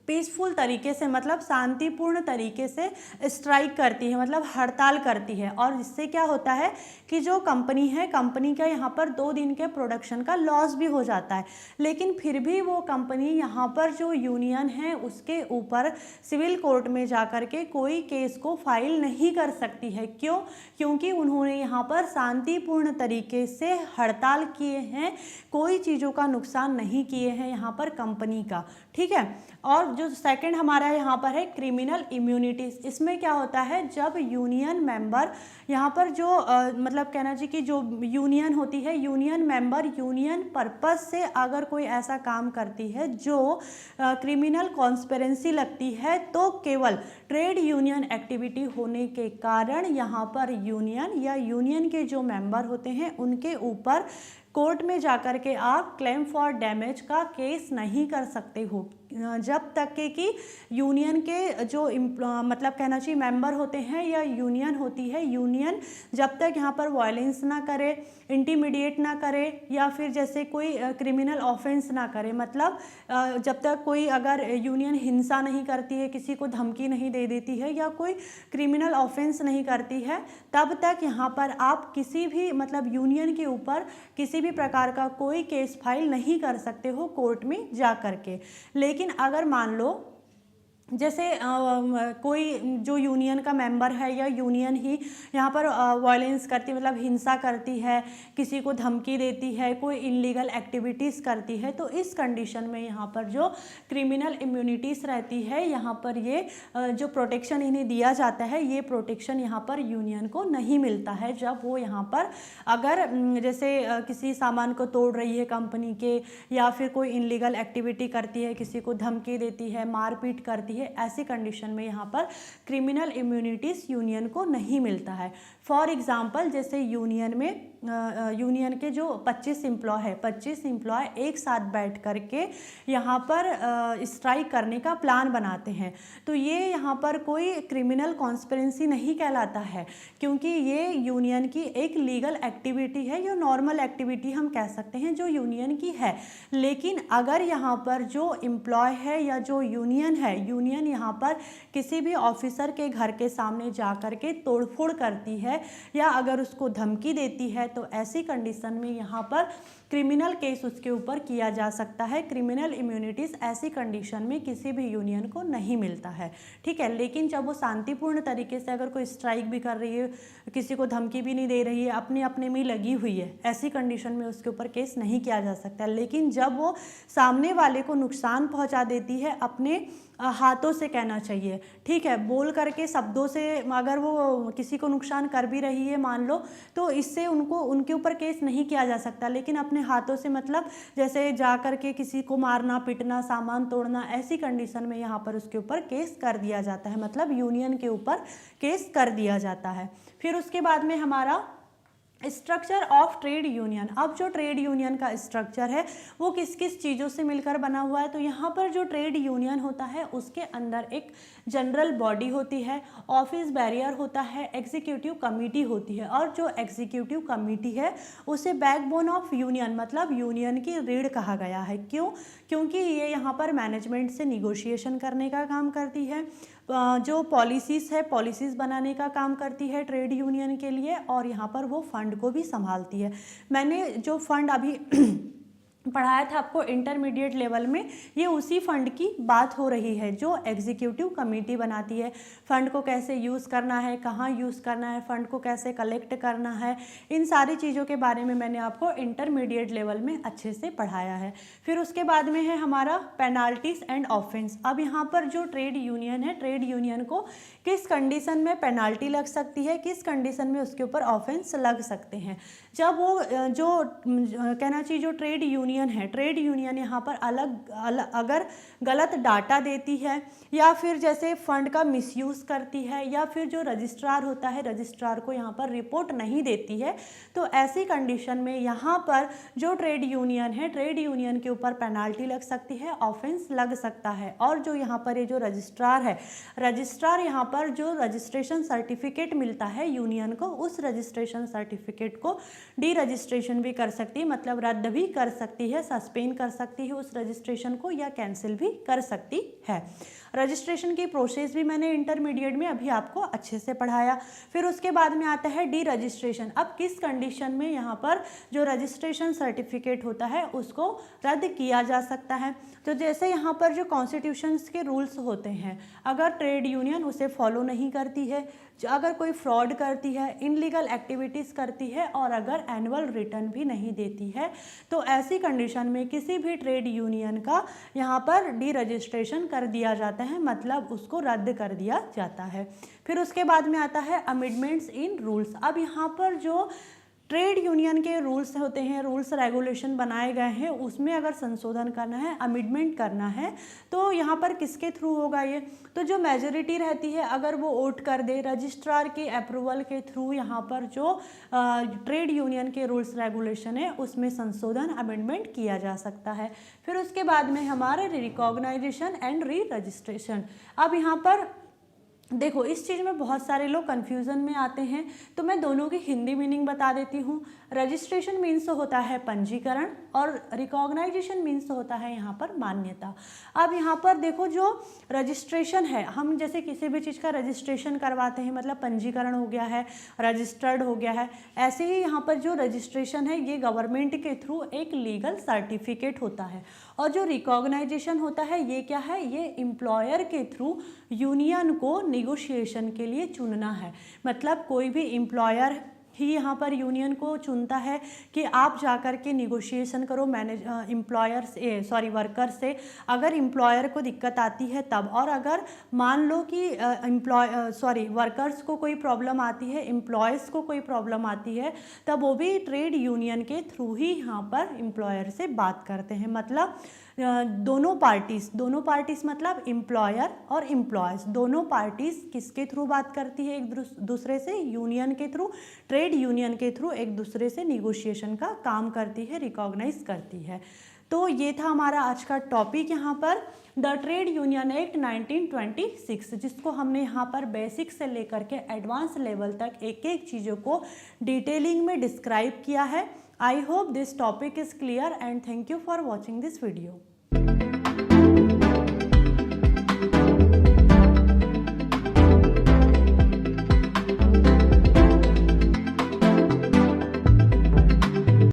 Speaker 1: पीसफुल तरीके से मतलब शांतिपूर्ण तरीके से स्ट्राइक करती है, मतलब हड़ताल करती है, और इससे क्या होता है कि जो कंपनी है, कंपनी का यहाँ पर 2 दिन के प्रोडक्शन का लॉस भी हो जाता है, लेकिन फिर भी वो कंपनी यहाँ पर जो यूनियन है उसके ऊपर सिविल कोर्ट में जा कर के कोई केस को फाइल नहीं कर सकती है। क्यों? क्योंकि उन्होंने यहाँ पर शांतिपूर्ण तरीके से हड़ताल किए हैं, कोई चीज़ों का नुकसान नहीं किए हैं यहाँ पर कंपनी का। ठीक है, और जो सेकंड हमारा यहाँ पर है क्रिमिनल इम्यूनिटीज। इसमें क्या होता है, जब यूनियन मेंबर यहाँ पर जो मतलब कहना चाहिए कि जो यूनियन होती है, यूनियन मेंबर यूनियन पर्पस से अगर कोई ऐसा काम करती है जो क्रिमिनल कॉन्स्पिरेंसी लगती है, तो केवल ट्रेड यूनियन एक्टिविटी होने के कारण यहाँ पर यूनियन या यूनियन के जो मेंबर होते हैं उनके ऊपर कोर्ट में जाकर के आप क्लेम फॉर डैमेज का केस नहीं कर सकते हो, जब तक के कि यूनियन के जो मतलब कहना चाहिए मेंबर होते हैं या यूनियन होती है, यूनियन जब तक यहाँ पर वायलेंस ना करे, इंटीमिडिएट ना करे या फिर जैसे कोई क्रिमिनल ऑफेंस ना करे, मतलब जब तक कोई अगर यूनियन हिंसा नहीं करती है, किसी को धमकी नहीं दे देती है या कोई क्रिमिनल ऑफेंस नहीं करती है, तब तक यहाँ पर आप किसी भी मतलब यूनियन के ऊपर किसी भी प्रकार का कोई केस फाइल नहीं कर सकते हो कोर्ट में जा कर के। लेकिन अगर मान लो जैसे कोई जो यूनियन का मेंबर है या यूनियन ही यहाँ पर वायलेंस करती मतलब हिंसा करती है, किसी को धमकी देती है, कोई इलीगल एक्टिविटीज़ करती है, तो इस कंडीशन में यहाँ पर जो क्रिमिनल इम्यूनिटीज़ रहती है, यहाँ पर ये जो प्रोटेक्शन इन्हें दिया जाता है, ये प्रोटेक्शन यहाँ पर यूनियन को नहीं मिलता है। जब वो यहाँ पर अगर जैसे किसी सामान को तोड़ रही है कंपनी के, या फिर कोई इलीगल एक्टिविटी करती है, किसी को धमकी देती है, मारपीट करती है, ऐसी कंडीशन में यहाँ पर क्रिमिनल इम्यूनिटीज यूनियन को नहीं मिलता है। फॉर एग्जांपल जैसे यूनियन में यूनियन के जो 25 एम्प्लॉय है, 25 एम्प्लॉय एक साथ बैठ करके यहाँ पर स्ट्राइक करने का प्लान बनाते हैं, तो ये यहाँ पर कोई क्रिमिनल कॉन्स्पिरेंसी नहीं कहलाता है, क्योंकि ये यूनियन की एक लीगल एक्टिविटी है, या नॉर्मल एक्टिविटी हम कह सकते हैं जो यूनियन की है। लेकिन अगर यहाँ पर जो एम्प्लॉय है या जो यूनियन है, यूनियन यहाँ पर किसी भी ऑफिसर के घर के सामने जा कर के तोड़फोड़ करती है या अगर उसको धमकी देती है, तो ऐसी कंडीशन में यहाँ पर क्रिमिनल केस उसके ऊपर किया जा सकता है। क्रिमिनल इम्यूनिटीज़ ऐसी कंडीशन में किसी भी यूनियन को नहीं मिलता है। ठीक है, लेकिन जब वो शांतिपूर्ण तरीके से अगर कोई स्ट्राइक भी कर रही है, किसी को धमकी भी नहीं दे रही है, अपने अपने में ही लगी हुई है, ऐसी कंडीशन में उसके ऊपर केस नहीं किया जा सकता। लेकिन जब वो सामने वाले को नुकसान पहुँचा देती है, अपने हाथों से कहना चाहिए, ठीक है, बोल करके शब्दों से अगर वो किसी को नुकसान कर भी रही है मान लो, तो इससे उनके ऊपर केस नहीं किया जा सकता। लेकिन अपने हाथों से मतलब जैसे जा करके किसी को मारना पीटना, सामान तोड़ना, ऐसी कंडीशन में यहाँ पर उसके ऊपर केस कर दिया जाता है, मतलब यूनियन के ऊपर केस कर दिया जाता है। फिर उसके बाद में हमारा स्ट्रक्चर ऑफ ट्रेड यूनियन। अब जो ट्रेड यूनियन का स्ट्रक्चर है वो किस किस चीज़ों से मिलकर बना हुआ है, तो यहाँ पर जो ट्रेड यूनियन होता है उसके अंदर एक जनरल बॉडी होती है, ऑफिस बैरियर होता है, एग्जीक्यूटिव कमेटी होती है, और जो एग्जीक्यूटिव कमेटी है उसे बैकबोन ऑफ यूनियन मतलब यूनियन की रीढ़ कहा गया है। क्यों? क्योंकि ये यहाँ पर मैनेजमेंट से निगोशिएशन करने का काम करती है, जो पॉलिसीज़ है पॉलिसीज़ बनाने का काम करती है ट्रेड यूनियन के लिए, और यहाँ पर वो फंड को भी संभालती है। मैंने जो फंड अभी पढ़ाया था आपको इंटरमीडिएट लेवल में, ये उसी फंड की बात हो रही है जो एग्जीक्यूटिव कमेटी बनाती है। फंड को कैसे यूज़ करना है, कहाँ यूज़ करना है, फंड को कैसे कलेक्ट करना है, इन सारी चीज़ों के बारे में मैंने आपको इंटरमीडिएट लेवल में अच्छे से पढ़ाया है। फिर उसके बाद में है हमारा पेनाल्टीज एंड ऑफेंस। अब यहाँ पर जो ट्रेड यूनियन है, ट्रेड यूनियन को किस कंडीशन में पेनाल्टी लग सकती है, किस कंडीशन में उसके ऊपर ऑफेंस लग सकते हैं। जब वो जो कहना चाहिए जो ट्रेड यूनियन है, ट्रेड यूनियन यहाँ पर अगर गलत डाटा देती है या फिर जैसे फंड का मिसयूज़ करती है या फिर जो रजिस्ट्रार होता है रजिस्ट्रार को यहाँ पर रिपोर्ट नहीं देती है, तो ऐसी कंडीशन में यहाँ पर जो ट्रेड यूनियन है, ट्रेड यूनियन के ऊपर पेनाल्टी लग सकती है, ऑफेंस लग सकता है। और जो यहाँ पर ये जो रजिस्ट्रार है, रजिस्ट्रार यहाँ पर जो रजिस्ट्रेशन सर्टिफिकेट मिलता है यूनियन को, उस रजिस्ट्रेशन सर्टिफिकेट को डी रजिस्ट्रेशन भी कर सकती है, मतलब रद्द भी कर सकती है, सस्पेंड कर सकती है उस रजिस्ट्रेशन को, या कैंसिल भी कर सकती है। रजिस्ट्रेशन की प्रोसेस भी मैंने इंटरमीडिएट में अभी आपको अच्छे से पढ़ाया। फिर उसके बाद में आता है डी रजिस्ट्रेशन। अब किस कंडीशन में यहाँ पर जो रजिस्ट्रेशन सर्टिफिकेट होता है उसको रद्द किया जा सकता है। तो जैसे यहाँ पर जो कॉन्स्टिट्यूशंस के रूल्स होते हैं, अगर ट्रेड यूनियन उसे फॉलो नहीं करती है, अगर कोई फ्रॉड करती है, इनलीगल एक्टिविटीज़ करती है और अगर एनुअल रिटर्न भी नहीं देती है, तो ऐसी कंडीशन में किसी भी ट्रेड यूनियन का यहाँ पर डी रजिस्ट्रेशन कर दिया जाता है, मतलब उसको रद्द कर दिया जाता है। फिर उसके बाद में आता है अमेंडमेंट्स इन रूल्स। अब यहाँ पर जो ट्रेड यूनियन के रूल्स होते हैं, रूल्स रेगुलेशन बनाए गए हैं, उसमें अगर संशोधन करना है, अमेंडमेंट करना है, तो यहाँ पर किसके थ्रू होगा ये, तो जो मेजॉरिटी रहती है अगर वो वोट कर दे, रजिस्ट्रार के अप्रूवल के थ्रू यहाँ पर जो ट्रेड यूनियन के रूल्स रेगुलेशन है उसमें संशोधन अमेंडमेंट किया जा सकता है। फिर उसके बाद में हमारे रिकॉग्नाइजेशन एंड री रजिस्ट्रेशन। अब यहाँ पर देखो, इस चीज़ में बहुत सारे लोग कन्फ्यूज़न में आते हैं, तो मैं दोनों की हिंदी मीनिंग बता देती हूँ। रजिस्ट्रेशन मीन्स होता है पंजीकरण और रिकॉग्नाइजेशन मीन्स होता है यहाँ पर मान्यता। अब यहाँ पर देखो, जो रजिस्ट्रेशन है, हम जैसे किसी भी चीज़ का रजिस्ट्रेशन करवाते हैं, मतलब पंजीकरण हो गया है, रजिस्टर्ड हो गया है, ऐसे ही यहाँ पर जो रजिस्ट्रेशन है ये गवर्नमेंट के थ्रू एक लीगल सर्टिफिकेट होता है। और जो रिकॉग्नाइजेशन होता है ये क्या है, ये एम्प्लॉयर के थ्रू यूनियन को निगोशिएशन के लिए चुनना है। मतलब कोई भी एम्प्लॉयर ही यहाँ पर यूनियन को चुनता है कि आप जाकर के निगोशिएशन करो एम्प्लॉयर से, वर्कर से। अगर एम्प्लॉयर को दिक्कत आती है तब, और अगर मान लो कि वर्कर्स को कोई प्रॉब्लम आती है, एम्प्लॉयज़ को कोई प्रॉब्लम आती है, तब वो भी ट्रेड यूनियन के थ्रू ही यहाँ पर एम्प्लॉयर से बात करते हैं। मतलब दोनों पार्टीज़ मतलब एम्प्लॉयर और एम्प्लॉयज़, दोनों पार्टीज़ किसके थ्रू बात करती है, एक दूसरे से, यूनियन के थ्रू, ट्रेड यूनियन के थ्रू एक दूसरे से निगोशिएशन का काम करती है, रिकॉग्नाइज करती है। तो ये था हमारा आज का टॉपिक यहाँ पर, द ट्रेड यूनियन एक्ट 1926, जिसको हमने यहाँ पर बेसिक से लेकर के एडवांस लेवल तक एक एक चीज़ों को डिटेलिंग में डिस्क्राइब किया है। I hope this topic is clear and thank you for watching this video.